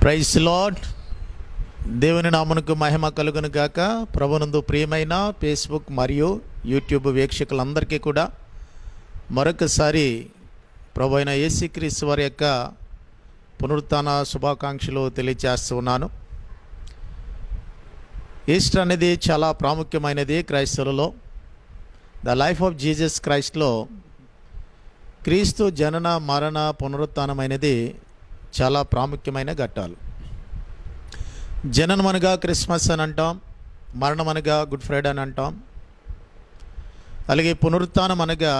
Praise lord. దేవుని నామమునకు మహిమ కలుగును గాక. ప్రభునందు ప్రియమైన ఫేస్బుక్ మరియు యూట్యూబ్ వీక్షకులందరికీ కూడా మరొకసారి ప్రభు అయిన యేసుక్రీస్తు వారి యొక్క పునరుత్థాన శుభాకాంక్షలు తెలియజేస్తున్నాను. ఈస్టర్ అనేది చాలా ప్రాముఖ్యమైనది క్రైస్తవులలో. ద లైఫ్ ఆఫ్ జీసస్ క్రైస్ట్లో క్రీస్తు జనన మరణ పునరుత్థానమైనది చాలా ప్రాముఖ్యమైన ఘట్టాలు. జననం అనగా క్రిస్మస్ అని అంటాం, మరణం అనగా గుడ్ ఫ్రైడే అని అంటాం, అలాగే పునరుత్థానం అనగా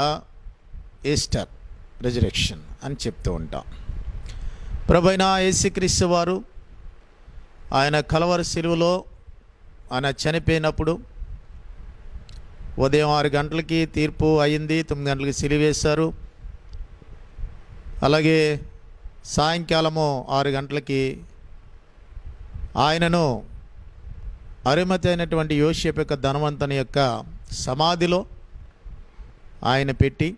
ఈస్టర్ రెజరెక్షన్ అని చెప్తూ ఉంటాం. ప్రభు అయిన యేసుక్రీస్తు వారు ఆయన కలవరి శిలువలో ఆయన చనిపోయినప్పుడు ఉదయం 6 గంటలకి తీర్పు అయింది, 9 గంటలకి సిలువేశారు. అలాగే సాయంకాలము 6 గంటలకి ఆయనను అరిమతి అయినటువంటి యోసేపు యొక్క ధనవంతుని యొక్క సమాధిలో ఆయన పెట్టి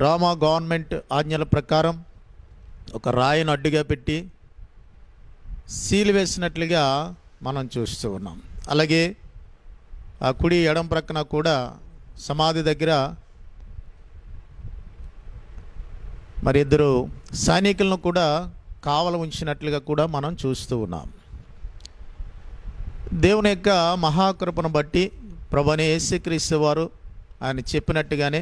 రోమా గవర్నమెంట్ ఆజ్ఞల ప్రకారం ఒక రాయిని అడ్డుగా పెట్టి సీలు వేసినట్లుగా మనం చూస్తూ ఉన్నాం. అలాగే ఆ కుడి ఎడం ప్రక్కన కూడా సమాధి దగ్గర మరి 2 సైనికులను కూడా కావల ఉంచినట్లుగా కూడా మనం చూస్తూ ఉన్నాం. దేవుని యొక్క మహాకృపను బట్టి ప్రభువైన యేసుక్రీస్తు వారు ఆయన చెప్పినట్టుగానే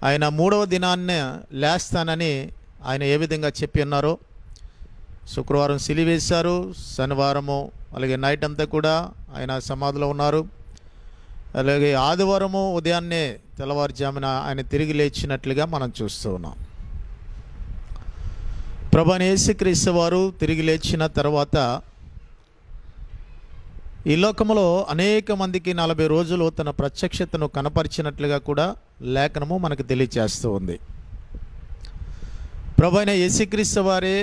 ఆయన 3వ దినాన్ని లేస్తానని ఆయన ఏ విధంగా చెప్పి ఉన్నారో శుక్రవారం సిలివేశారు, శనివారము అలాగే నైట్ అంతా కూడా ఆయన సమాధిలో ఉన్నారు. అలాగే ఆదివారము ఉదయాన్నే తెల్లవారుజామున ఆయన తిరిగి లేచినట్లుగా మనం చూస్తూ ఉన్నాం. ప్రభువైన యేసుక్రీస్తు వారు తిరిగి లేచిన తర్వాత ఈ లోకంలో అనేక మందికి 40 రోజులు తన ప్రత్యక్షతను కనపరిచినట్లుగా కూడా లేఖనము మనకు తెలియజేస్తూ ఉంది. ప్రభువైన యేసుక్రీస్తు వారే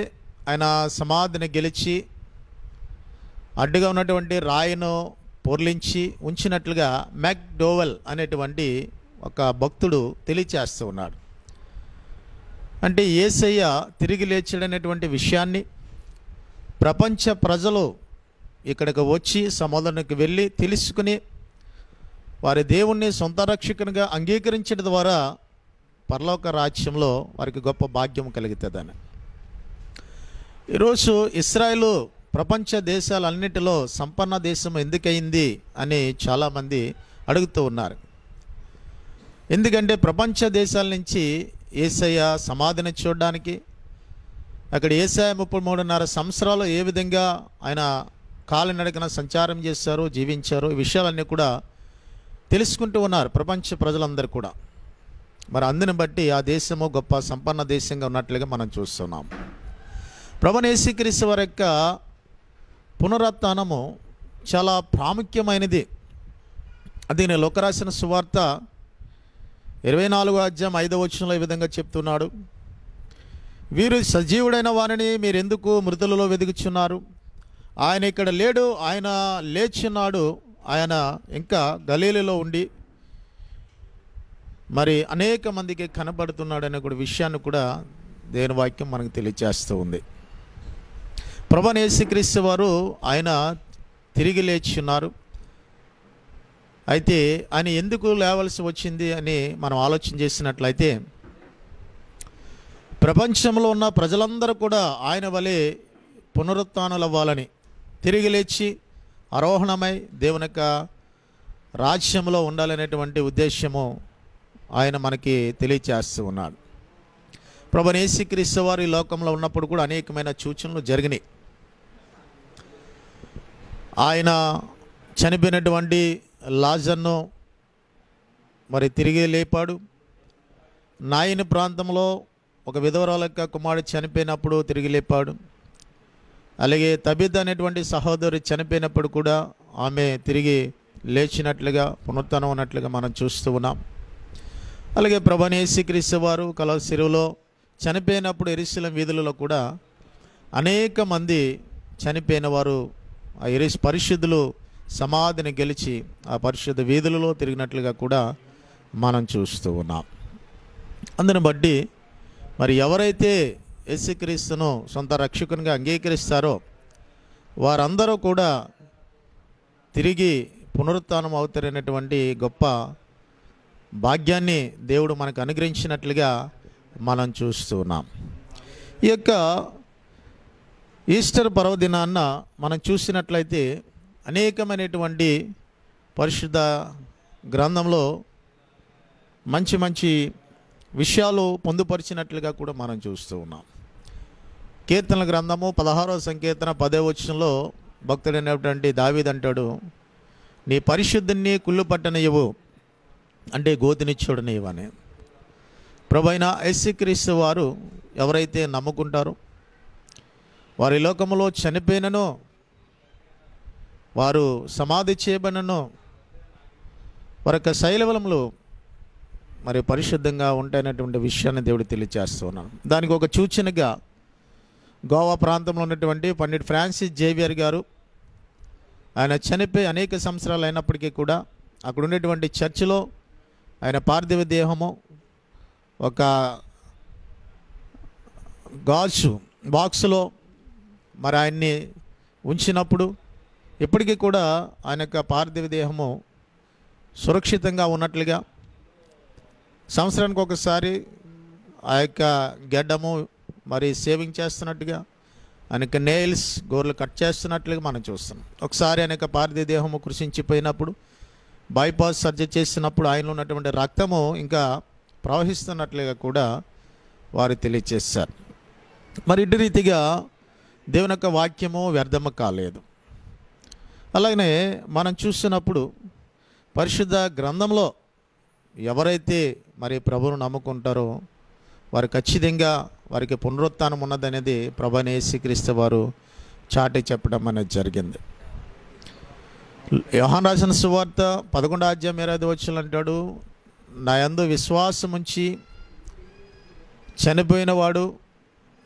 ఆయన సమాధిని గెలిచి అడ్డుగా ఉన్నటువంటి రాయిను పొర్లించి ఉంచినట్లుగా మ్యాక్డోవెల్ అనేటువంటి ఒక భక్తుడు తెలియచేస్తూ ఉన్నాడు. అంటే యేసయ్య తిరిగి లేచాడనేటువంటి విషయాన్ని ప్రపంచ ప్రజలు ఇక్కడికి వచ్చి సమాధానానికి వెళ్ళి తెలుసుకుని వారి దేవుణ్ణి సొంత రక్షకునిగా అంగీకరించడం ద్వారా పరలోక రాజ్యంలో వారికి గొప్ప భాగ్యం కలుగుతుందని. ఈరోజు ఇశ్రాయేలు ప్రపంచ దేశాలన్నిటిలో సంపన్న దేశం ఎందుకయింది అని చాలామంది అడుగుతూ ఉన్నారు. ఎందుకంటే ప్రపంచ దేశాల నుంచి యేసయ్య సమాధిని చూడడానికి, అక్కడ యేసయ్య 33.5 సంవత్సరాలు ఏ విధంగా ఆయన కాలినడకన సంచారం చేశారో జీవించారో ఈ విషయాలన్నీ కూడా తెలుసుకుంటూ ఉన్నారు ప్రపంచ ప్రజలందరూ కూడా. మరి అందుని బట్టి ఆ దేశము గొప్ప సంపన్న దేశంగా ఉన్నట్లుగా మనం చూస్తున్నాం. ప్రభువైన యేసుక్రీస్తు వారి యొక్క పునరుత్థానము చాలా ప్రాముఖ్యమైనది. అది నేను లోక రాసిన సువార్త 24వ అధ్యాయం 5వ వచనంలో ఈ విధంగా చెప్తున్నాడు. వీరు సజీవుడైన వారిని మీరు ఎందుకు మృతులలో వెతుకుచున్నారు? ఆయన ఇక్కడ లేడు, ఆయన లేచున్నాడు. ఆయన ఇంకా గలీలీలో ఉండి మరి అనేక మందికి కనబడుతున్నాడు అనే కూడా విషయాన్ని కూడా దేవుని వాక్యం మనకు తెలియజేస్తూ ఉంది. ప్రభువైన యేసుక్రీస్తు వారు ఆయన తిరిగి లేచున్నారు. అయితే ఆయన ఎందుకు లేవలసి వచ్చింది అని మనం ఆలోచన చేసినట్లయితే ప్రపంచంలో ఉన్న ప్రజలందరూ కూడా ఆయన వలె పునరుత్థానాలు అవ్వాలని, తిరిగి లేచి ఆరోహణమై దేవుని యొక్క రాజ్యంలో ఉండాలనేటువంటి ఉద్దేశము ఆయన మనకి తెలియచేస్తూ ఉన్నాడు. ప్రభువైన యేసుక్రీస్తు వారు ఈ లోకంలో ఉన్నప్పుడు కూడా అనేకమైన సూచనలు జరిగినాయి. ఆయన చనిపోయినటువంటి లాజర్ను మరి తిరిగి లేపాడు. నాయిని ప్రాంతంలో ఒక విధవరాల యొక్క కుమారుడు చనిపోయినప్పుడు తిరిగి లేపాడు. అలాగే తబిత్ అనేటువంటి సహోదరి చనిపోయినప్పుడు కూడా ఆమె తిరిగి లేచినట్లుగా పునరుత్థానం ఉన్నట్లుగా మనం చూస్తూ ఉన్నాం. అలాగే ప్రభువైన యేసుక్రీస్తు వారు కలవరి శిలువలో చనిపోయినప్పుడు యెరూషలేము వీధులలో కూడా అనేక మంది చనిపోయిన వారు ఆ పరిశుద్ధులు సమాధిని గెలిచి ఆ పరిశుద్ధ వీధులలో తిరిగినట్లుగా కూడా మనం చూస్తూ ఉన్నాం. అందుని బట్టి మరి ఎవరైతే యేసుక్రీస్తును సొంత రక్షకునిగా అంగీకరిస్తారో వారందరూ కూడా తిరిగి పునరుత్థానం అవుతారనేటువంటి గొప్ప భాగ్యాన్ని దేవుడు మనకు అనుగ్రహించినట్లుగా మనం చూస్తున్నాం. ఈ యొక్క ఈస్టర్ పర్వదినాన్న మనం చూసినట్లయితే అనేకమైనటువంటి పరిశుద్ధ గ్రంథంలో మంచి మంచి విషయాలు పొందుపరిచినట్లుగా కూడా మనం చూస్తూ ఉన్నాం. కీర్తనల గ్రంథము 16వ సంకీర్తన 10వ వచనంలో భక్తుడైనటువంటి దావీదు అంటాడు, నీ పరిశుద్ధుని కుళ్ళు పట్టనివ్వు అంటే గోతినిచ్చుడనివ్వని. ప్రభువైన యేసుక్రీస్తు వారు ఎవరైతే నమ్ముకుంటారో వారి లోకములో చనిపోయిననో వారు సమాధి చేయబడిననో వారి యొక్క శైలవలములు మరి పరిశుద్ధంగా ఉంటాయనేటువంటి విషయాన్ని దేవుడు తెలియజేస్తున్నాను. దానికి ఒక సూచనగా గోవా ప్రాంతంలో ఉన్నటువంటి పండిట్ ఫ్రాన్సిస్ జేవియర్ గారు, ఆయన చనిపోయి అనేక సంవత్సరాలు అయినప్పటికీ కూడా అక్కడ ఉండేటువంటి చర్చిలో ఆయన పార్థివ దేహము ఒక గాజు బాక్సులో మరి ఆయన్ని ఉంచినప్పుడు ఇప్పటికీ కూడా ఆయన యొక్క పార్థివ దేహము సురక్షితంగా ఉన్నట్లుగా, సంవత్సరానికి ఒకసారి ఆ యొక్క గెడ్డము మరి సేవింగ్ చేస్తున్నట్టుగా, ఆయనకి నెయిల్స్ గోర్లు కట్ చేస్తున్నట్లుగా మనం చూస్తున్నాం. ఒకసారి ఆయన యొక్క పార్థివ దేహము కృషించిపోయినప్పుడు బైపాస్ సర్జరీ చేసినప్పుడు ఆయనలో ఉన్నటువంటి రక్తము ఇంకా ప్రవహిస్తున్నట్లుగా కూడా వారు తెలియచేశారు. మరి ఇటు రీతిగా దేవుని యొక్క వాక్యము వ్యర్థము కాలేదు. అలాగనే మనం చూస్తున్నప్పుడు పరిశుద్ధ గ్రంథంలో ఎవరైతే మరి ప్రభువును నమ్ముకుంటారో వారు ఖచ్చితంగా వారికి పునరుత్థానం ఉన్నదనేది ప్రభువైన యేసుక్రీస్తు వారు చాటి చెప్పడం అనేది జరిగింది. యోహాను రాసిన సువార్త 11వ అధ్యాయం 25వ వచనం అంటాడు, నా యందు విశ్వాసం ఉంచి చనిపోయిన వాడు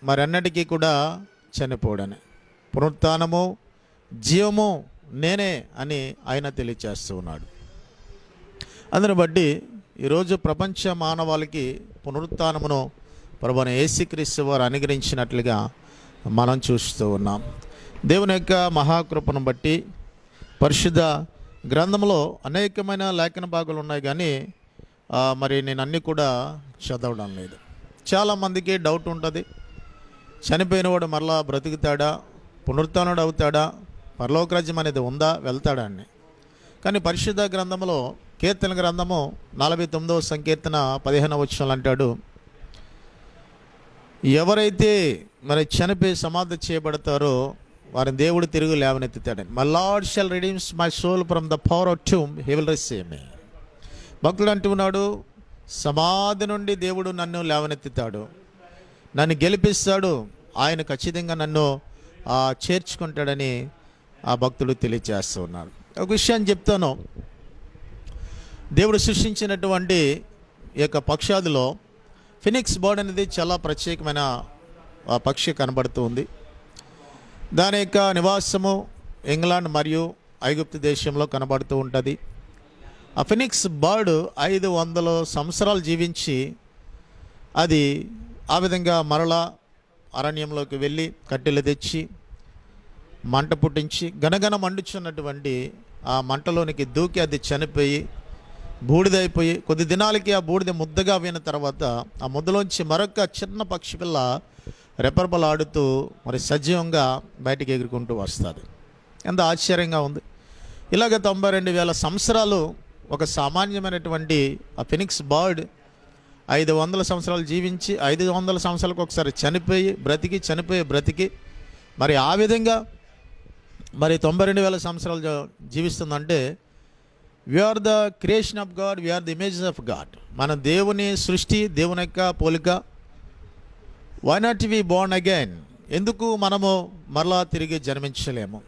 మరి అన్నిటికీ కూడా చనిపోడని, పునరుత్థానము జీవము నేనే అని ఆయన తెలియచేస్తూ ఉన్నాడు. అందుని బట్టి ఈరోజు ప్రపంచ మానవాళికి పునరుత్థానమును ప్రభువైన యేసుక్రీస్తు వారు అనుగ్రహించినట్లుగా మనం చూస్తూ ఉన్నాం. దేవుని యొక్క మహాకృపను బట్టి పరిశుద్ధ గ్రంథంలో అనేకమైన లేఖన భాగాలు ఉన్నాయి, కానీ మరి నేను అన్నీ కూడా చదవడం లేదు. చాలామందికి డౌట్ ఉంటుంది, చనిపోయినవాడు మరలా బ్రతుకుతాడా, పునరుత్థానుడు అవుతాడా, పరలోక రాజ్యం అనేది ఉందా, వెళ్తాడా అని. కానీ పరిశుద్ధ గ్రంథంలో కీర్తన గ్రంథము 49వ సంకీర్తన 15వ వచనం అంటాడు, ఎవరైతే మరి చనిపోయి సమాధి చేయబడతారో వారిని దేవుడు తిరిగి లేవనెత్తుతాడని. My Lord shall redeems my soul from the power of tomb, he will receive me. భక్తుడు అంటున్నాడు, సమాధి నుండి దేవుడు నన్ను లేవనెత్తుతాడు, నన్ను గెలిపిస్తాడు, ఆయన ఖచ్చితంగా నన్ను చేర్చుకుంటాడని ఆ భక్తుడు తెలియజేస్తూ ఉన్నాడు. ఒక విషయాన్ని చెప్తాను, దేవుడు సృష్టించినటువంటి ఈ యొక్క పక్షాదిలో ఫినిక్స్ బర్డ్ అనేది చాలా ప్రత్యేకమైన పక్షి కనబడుతూ ఉంది. దాని యొక్క నివాసము ఇంగ్లాండ్ మరియు ఐగుప్తు దేశంలో కనబడుతూ ఉంటుంది. ఆ ఫినిక్స్ బర్డ్ 500 సంవత్సరాలు జీవించి అది ఆ విధంగా మరలా అరణ్యంలోకి వెళ్ళి కట్టెలు తెచ్చి మంట పుట్టించి గనగన మండుచున్నటువంటి ఆ మంటలోనికి దూకి అది చనిపోయి బూడిదైపోయి కొద్ది దినాలకి ఆ బూడిద ముద్దగా అయిన తర్వాత ఆ ముద్దలోంచి మరొక చిన్న పక్షి పిల్ల రెపరెపలాడుతూ మరి సజీవంగా బయటికి ఎగురుకుంటూ వస్తుంది. ఎంత ఆశ్చర్యంగా ఉంది. ఇలాగ 92,000 సంవత్సరాలు ఒక సామాన్యమైనటువంటి ఆ ఫినిక్స్ బర్డ్ 500 సంవత్సరాలు జీవించి 500 సంవత్సరాలకు ఒకసారి చనిపోయి బ్రతికి మరి ఆ విధంగా మరి 92,000 సంవత్సరాలు జీవిస్తుందంటే we are the creation of God, we are the images of God. మన దేవుని సృష్టి, దేవుని యొక్క పోలిక. Why not we born again? ఎందుకు మనము మరలా తిరిగి జన్మించలేము?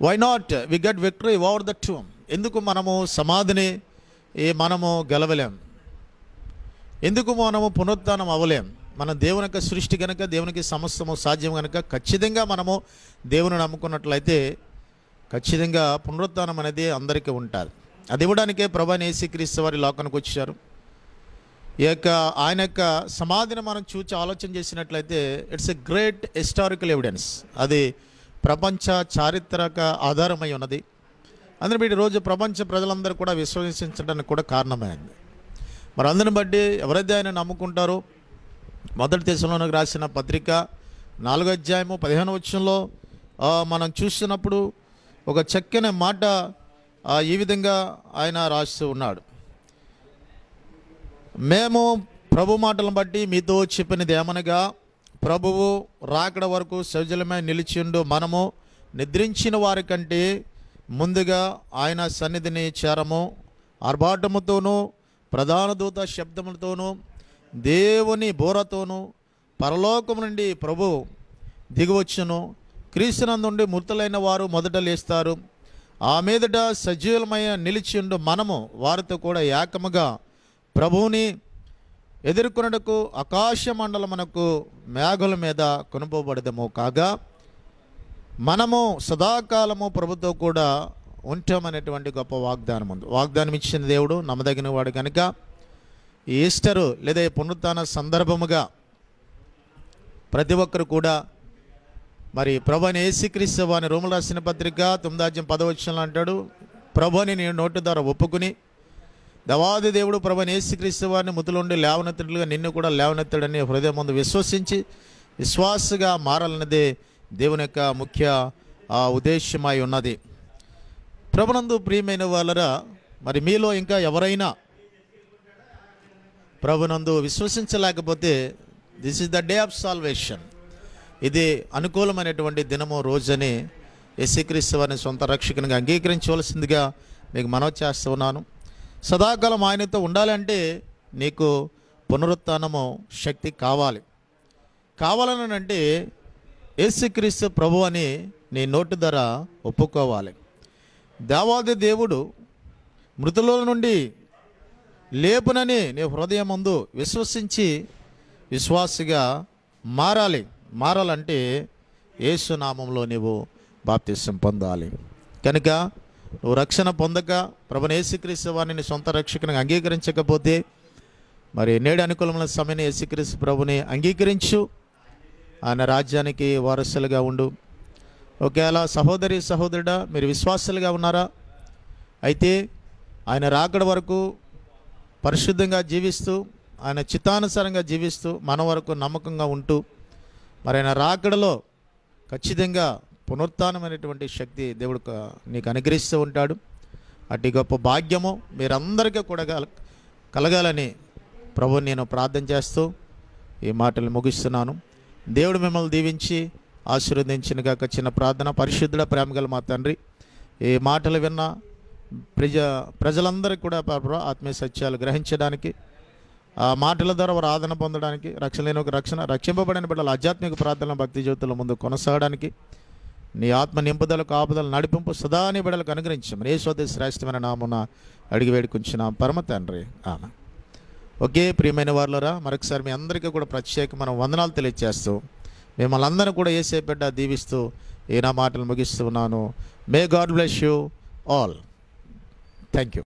Why not we get victory over the tomb? ఎందుకు మనము సమాధిని మనము గెలవలేం? ఎందుకు మనము పునరుత్థానం అవ్వలేం? మన దేవుని యొక్క సృష్టి కనుక, దేవునికి సమస్తము సాధ్యం కనుక ఖచ్చితంగా మనము దేవుని నమ్ముకున్నట్లయితే ఖచ్చితంగా పునరుత్థానం అనేది అందరికీ ఉంటుంది. అది ఇవ్వడానికే ప్రభువైన యేసుక్రీస్తు వారి లోకానికి వచ్చారు. ఈ యొక్క ఆయన యొక్క సమాధిని మనం చూచి ఆలోచన చేసినట్లయితే it's a great historical evidence. అది ప్రపంచ చారిత్రక ఆధారమై ఉన్నది. అందులో వీటి రోజు ప్రపంచ ప్రజలందరూ కూడా విశ్వసించడానికి కూడా కారణమైంది. మరి అందుని బట్టి ఎవరైతే ఆయన నమ్ముకుంటారో, మొదటి దశలోనికి రాసిన పత్రిక 4వ అధ్యాయము 15వ వచనంలో మనం చూస్తున్నప్పుడు ఒక చక్కని మాట ఈ విధంగా ఆయన రాస్తూ ఉన్నాడు. మేము ప్రభు మాటలను బట్టి మీతో చెప్పినది ఏమనగా, ప్రభువు రాకడ వరకు సజలమై నిలిచిండు మనము నిద్రించిన వారి కంటే ముందుగా ఆయన సన్నిధిని చేరము. ఆర్భాటముతోనూ ప్రధాన దూత శబ్దములతోనూ దేవుని బోరతోనూ పరలోకము నుండి ప్రభు దిగివచ్చును. క్రీస్తునందుండి మృతులైన వారు మొదట లేస్తారు. ఆ మీదట సజీవులమై నిలిచిండు మనము వారితో కూడా ఏకముగా ప్రభువుని ఎదుర్కొనుటకు ఆకాశ మండలమునకు మేఘుల మీద కొనుపోబడదము. కాగా మనము సదాకాలము ప్రభుతో కూడా ఉంటామనేటువంటి గొప్ప వాగ్దానం ఉంది. వాగ్దానం ఇచ్చిన దేవుడు నమ్మదగిన వాడు కనుక ఈ ఈస్టరు లేదా ఈ పునరుత్థాన సందర్భముగా ప్రతి ఒక్కరు కూడా మరి ప్రభుని యేసుక్రీస్తు వారిని రోమలు రాసిన పత్రిక 9వ అధ్యాయం 10వ వచనంలో అంటాడు, ప్రభుని నేను నోటి ద్వారా ఒప్పుకుని దవాది దేవుడు ప్రభుని యేసుక్రీస్తు వారిని మృతులుండి లేవనెత్తుడుగా నిన్ను కూడా లేవనెత్తాడని హృదయం ముందు విశ్వసించి విశ్వాసగా మారాలన్నదే దేవుని యొక్క ముఖ్య ఉద్దేశ్యమై ఉన్నది. ప్రభునందు ప్రియమైన వాళ్ళరా, మరి మీలో ఇంకా ఎవరైనా ప్రభునందు విశ్వసించలేకపోతే this is the day of salvation. ఇది అనుకూలమైనటువంటి దినము, రోజని యేసుక్రీస్తు వారిని సొంత రక్షకునిగా అంగీకరించవలసిందిగా మీకు మనవి చేస్తూ ఉన్నాను. సదాకాలం ఆయనతో ఉండాలంటే నీకు పునరుత్థానము శక్తి కావాలని అంటే యేసుక్రీస్తు ప్రభు అని నీ నోటి ధర ఒప్పుకోవాలి. దేవాది దేవుడు మృతుల నుండి లేపునని నీ హృదయం ముందు విశ్వసించి విశ్వాసిగా మారాలంటే యేసు నామంలో నీవు బాప్తిసం పొందాలి. కనుక నువ్వు రక్షణ పొందక ప్రభుని యేసుక్రీస్తు వారిని సొంత రక్షకునిగా అంగీకరించకపోతే మరి నేడు అనుకూలమైన సమయం యేసుక్రీస్తు ప్రభుని అంగీకరించు, ఆయన రాజ్యానికి వారసులుగా ఉండు. ఒకవేళ సహోదరుడా మీరు విశ్వాసులుగా ఉన్నారా? అయితే ఆయన రాకడ వరకు పరిశుద్ధంగా జీవిస్తూ ఆయన చిత్తానుసారంగా జీవిస్తూ మన వరకు నమ్మకంగా ఉంటూ మరి ఆయన రాకడలో ఖచ్చితంగా పునరుత్థానమైనటువంటి శక్తి దేవుడు నీకు అనుగ్రహిస్తూ ఉంటాడు. అట్టి గొప్ప భాగ్యము మీరందరికీ కూడా కలగాలని ప్రభుని నేను ప్రార్థన చేస్తూ ఈ మాటలు ముగిస్తున్నాను. దేవుడు మిమ్మల్ని దీవించి ఆశీర్వదించిన గాక. చిన్న ప్రార్థన. పరిశుద్ధుడ ప్రేమగల మా తండ్రి, ఈ మాటలు విన్న ప్రజలందరికీ కూడా ఆత్మీయ సత్యాలు గ్రహించడానికి, ఆ మాటల ద్వారా వారు ఆదరణ పొందడానికి, రక్షణ లేని ఒక రక్షింపబడిన బిడ్డల ఆధ్యాత్మిక ప్రార్థన భక్తి జీవితంలో ముందు కొనసాగడానికి నీ ఆత్మ నింపుదలకు ఆపుదల నడిపింపు సదా నీ బిడ్డలకు అనుగ్రహించమని యేసు శ్రేష్టమైన నామున అడిగి వేడుకుంటున్నాం పరమ తండ్రి, ఆమె. ఓకే ప్రియమైన వారులారా, మరొకసారి మీ అందరికీ కూడా ప్రత్యేకమైన వందనాలు తెలియజేస్తూ మిమ్మల్ని అందరూ కూడా యేసే బిడ్డ దీవిస్తూ ఈ నా మాటలు ముగిస్తూ ఉన్నాను. May God bless you all. Thank you.